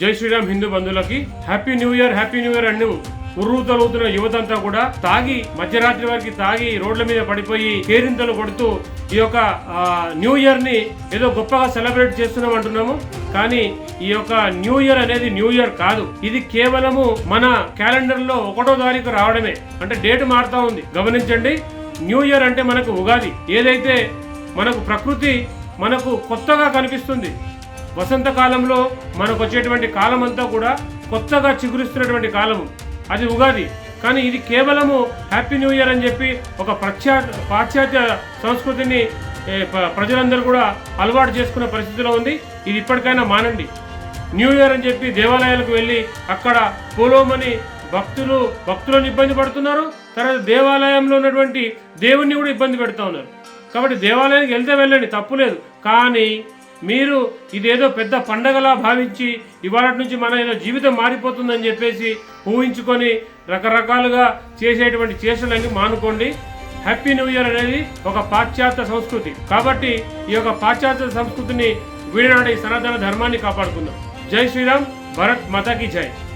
జై శ్రీరామ్ హిందూ బంధువులకి happy new year అంటూ ఉర్రు తలుగుతున్న యువతంతా కూడా తాగి మధ్యరాత్రి వరకు తాగి రోడ్ల మీద పడిపోయి కేరింతలు కొడుతూ ఈ యొక్క న్యూ ఇయర్ ని ఏదో గొప్పగా సెలబ్రేట్ చేస్తున్నాం అంటున్నాము. కానీ ఈ యొక్క న్యూ ఇయర్ అనేది న్యూ ఇయర్ కాదు. ఇది కేవలము మన క్యాలెండర్ లో 1వ తారీఖు రావడమే. అంటే డేట్ మారుతా ఉంది, గమనించండి. న్యూ ఇయర్ అంటే మనకు ఉగాది. ఏదైతే మనకు ప్రకృతి మనకు కొత్తగా కనిపిస్తుంది, వసంతకాలంలో మనకు వచ్చేటువంటి కాలం అంతా కూడా కొత్తగా చిగురిస్తున్నటువంటి కాలము, అది ఉగాది. కానీ ఇది కేవలము హ్యాపీ న్యూ ఇయర్ అని చెప్పి ఒక పాశ్చాత్య సంస్కృతిని ప్రజలందరూ కూడా అలవాటు చేసుకున్న పరిస్థితిలో ఉంది. ఇది ఇప్పటికైనా మానండి. న్యూ ఇయర్ అని చెప్పి దేవాలయాలకు వెళ్ళి అక్కడ పోలోమని భక్తులను ఇబ్బంది పడుతున్నారు. తర్వాత దేవాలయంలో ఉన్నటువంటి దేవుణ్ణి కూడా ఇబ్బంది పెడుతూ ఉన్నారు. కాబట్టి దేవాలయానికి వెళ్తే వెళ్ళండి, తప్పులేదు. కానీ మీరు ఇదేదో పెద్ద పండగలా భావించి ఇవాళ నుంచి మన ఏదో జీవితం మారిపోతుందని చెప్పేసి ఊహించుకొని రకరకాలుగా చేసేటువంటి చేష్టలన్నీ మానుకోండి. హ్యాపీ న్యూ ఇయర్ అనేది ఒక పాశ్చాత్య సంస్కృతి. కాబట్టి ఈ యొక్క పాశ్చాత్య సంస్కృతిని వీడనాడే సనాతన ధర్మాన్ని కాపాడుకుందాం. జై శ్రీరామ్, భారత్ మాతాకి జై.